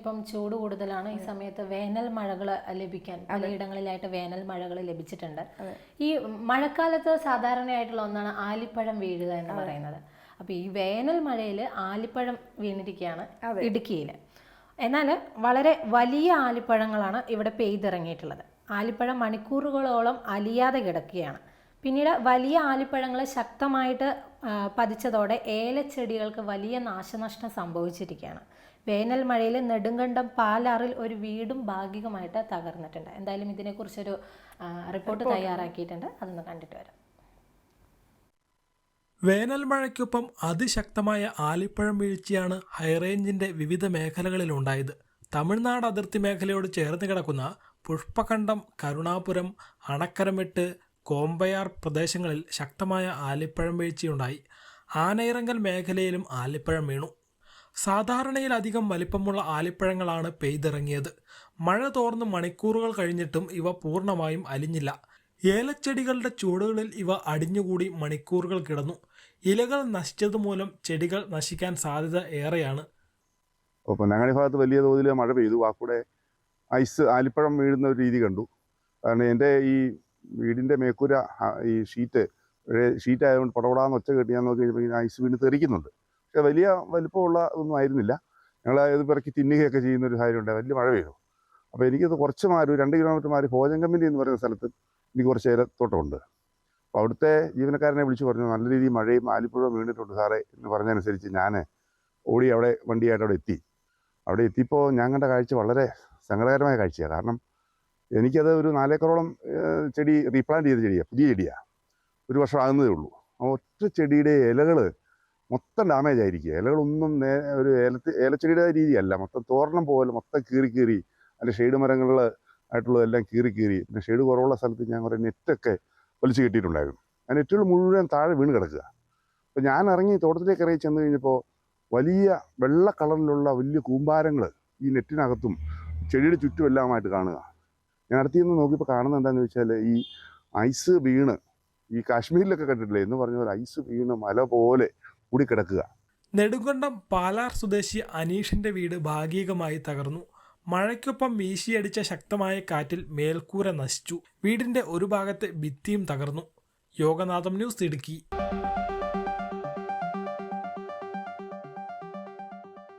ഇപ്പം ചൂട് കൂടുതലാണ്. ഈ സമയത്ത് വേനൽ മഴകൾ ലഭിക്കാൻ പലയിടങ്ങളിലായിട്ട് വേനൽ മഴകൾ ലഭിച്ചിട്ടുണ്ട്. ഈ മഴക്കാലത്ത് സാധാരണയായിട്ടുള്ള ഒന്നാണ് ആലിപ്പഴം വീഴുക എന്ന് പറയുന്നത്. അപ്പൊ ഈ വേനൽ മഴയിൽ ആലിപ്പഴം വീണിരിക്കുകയാണ് ഇടുക്കിയിൽ. എന്നാൽ വളരെ വലിയ ആലിപ്പഴങ്ങളാണ് ഇവിടെ പെയ്തിറങ്ങിയിട്ടുള്ളത്. ആലിപ്പഴം മണിക്കൂറുകളോളം അലിയാതെ കിടക്കുകയാണ്. പിന്നീട് വലിയ ആലിപ്പഴങ്ങൾ ശക്തമായിട്ട് പതിച്ചതോടെ ഏലച്ചെടികൾക്ക് വലിയ നാശനഷ്ടം സംഭവിച്ചിരിക്കുകയാണ്. വേനൽ മഴയിൽ നെടുങ്കണ്ടം പാലാറിൽ ഒരു വീടും ഭാഗികമായിട്ട് തകർന്നിട്ടുണ്ട്. എന്തായാലും ഇതിനെക്കുറിച്ചൊരു റിപ്പോർട്ട് തയ്യാറാക്കിയിട്ടുണ്ട്, അതൊന്ന് കണ്ടിട്ട് വരാം. വേനൽ മഴയ്ക്കൊപ്പം അതിശക്തമായ ആലിപ്പഴം വീഴ്ചയാണ് ഹൈറേഞ്ചിന്റെ വിവിധ മേഖലകളിലുണ്ടായത്. തമിഴ്നാട് അതിർത്തി മേഖലയോട് ചേർന്ന് കിടക്കുന്ന പുഷ്പകണ്ഠം, കരുണാപുരം, അണക്കരമെട്ട്, കോമ്പയാർ പ്രദേശങ്ങളിൽ ശക്തമായ ആലിപ്പഴം വീഴ്ചയുണ്ടായി. ആനയിറങ്കൽ മേഖലയിലും ആലിപ്പഴം വീണു. സാധാരണയിലധികം വലിപ്പമുള്ള ആലിപ്പഴങ്ങളാണ് പെയ്തിറങ്ങിയത്. മഴ തോർന്ന് മണിക്കൂറുകൾ കഴിഞ്ഞിട്ടും ഇവ പൂർണ്ണമായും അലിഞ്ഞില്ല. ഏലച്ചെടികളുടെ ചുവടുകളിൽ ഇവ അടിഞ്ഞുകൂടി മണിക്കൂറുകൾ കിടന്നു. ഇലകൾ നശിച്ചതുമൂലം ചെടികൾ നശിക്കാൻ സാധ്യത ഏറെയാണ്. പൊന്നാങ്ങാടി ഭാഗത്ത് വലിയ തോതിൽ മഴ പെയ്തു. ആ കൂടെ ആലിപ്പഴം വീഴുന്ന ഒരു രീതി കണ്ടു. കാരണം എൻ്റെ ഈ വീടിൻ്റെ മേക്കൂര ഈ ഷീറ്റ് ആയതുകൊണ്ട് പടപടാന്ന് ഒച്ച കേട്ട് ഞാൻ നോക്കി കഴിഞ്ഞപ്പോൾ ഐസ് വീണ് തെറിക്കുന്നുണ്ട്. പക്ഷേ വലിയ വലിപ്പമുള്ള ഒന്നും ആയിരുന്നില്ല. ഞങ്ങൾ ഇത് പിറക്കി തിന്നുകയൊക്കെ ചെയ്യുന്ന ഒരു കാര്യമുണ്ട്. വലിയ മഴ പെയ്തു. അപ്പോൾ എനിക്കത് കുറച്ച് മാറി 2 കിലോമീറ്റർ മാറി ഭോജങ്കമ്പലി എന്ന് പറയുന്ന സ്ഥലത്ത് എനിക്ക് കുറച്ച് ഏലത്തോട്ടമുണ്ട്. അപ്പോൾ അവിടുത്തെ ജീവനക്കാരനെ വിളിച്ച് പറഞ്ഞു, നല്ല രീതിയിൽ മഴയും ആലിപ്പഴവും വീണിട്ടുണ്ട് സാറേ എന്ന് പറഞ്ഞതനുസരിച്ച് ഞാൻ ഓടി അവിടെ വണ്ടിയായിട്ട് അവിടെ എത്തിയപ്പോൾ ഞാൻ കണ്ട കാഴ്ച വളരെ സങ്കടകരമായ കാഴ്ചയാണ്. കാരണം എനിക്കത് ഒരു 4 ഏക്കറോളം ചെടി റീപ്ലാന്റ് ചെയ്ത ചെടിയാണ്, പുതിയ ചെടിയാണ്. 1 വർഷം ആകുന്നതേ ഉള്ളൂ. ആ ഒറ്റ ചെടിയുടെ ഇലകൾ മൊത്തം ഡാമേജ് ആയിരിക്കുക. ഇലകളൊന്നും ഒരു ഏലച്ചെടിയുടെ രീതിയല്ല, മൊത്തം തോരണം പോലെ മൊത്തം കീറി അതിൻ്റെ ഷെയ്ഡ് മരങ്ങളിൽ ആയിട്ടുള്ളതെല്ലാം കീറി. പിന്നെ ഷെയ്ഡ് കുറവുള്ള സ്ഥലത്ത് ഞാൻ കുറേ നെറ്റൊക്കെ വലിച്ചു കെട്ടിയിട്ടുണ്ടായിരുന്നു. ആ നെറ്റുകൾ മുഴുവൻ താഴെ വീണ് കിടക്കുക. അപ്പോൾ ഞാൻ ഇറങ്ങി തോട്ടത്തിലേക്ക് ഇറങ്ങി ചെന്ന് കഴിഞ്ഞപ്പോൾ വലിയ വെള്ള കളറിലുള്ള വലിയ കൂമ്പാരങ്ങൾ ഈ നെറ്റിനകത്തും ചെടിയുടെ ചുറ്റുമെല്ലാമായിട്ട് കാണുക. ഞാൻ അടുത്ത് നിന്ന് നോക്കിയപ്പോൾ കാണുന്നത് എന്താണെന്ന് വെച്ചാൽ ഈ ഐസ് വീണ്, ഈ കാശ്മീരിലൊക്കെ കണ്ടിട്ടില്ലേ എന്ന് പറഞ്ഞ പോലെ ഐസ് വീണ് മല പോലെ കൂടിക്കിടക്കുക. നെടുങ്കണ്ടം പാലാർ സ്വദേശി അനീഷിന്റെ വീട് ഭാഗികമായി തകർന്നു. മഴയ്ക്കൊപ്പം വീശിയടിച്ച ശക്തമായ കാറ്റിൽ മേൽക്കൂര നശിച്ചു. വീടിന്റെ ഒരു ഭാഗത്തെ ഭിത്തിയും തകർന്നു. യോഗനാഥം ന്യൂസ്, ഇടുക്കി.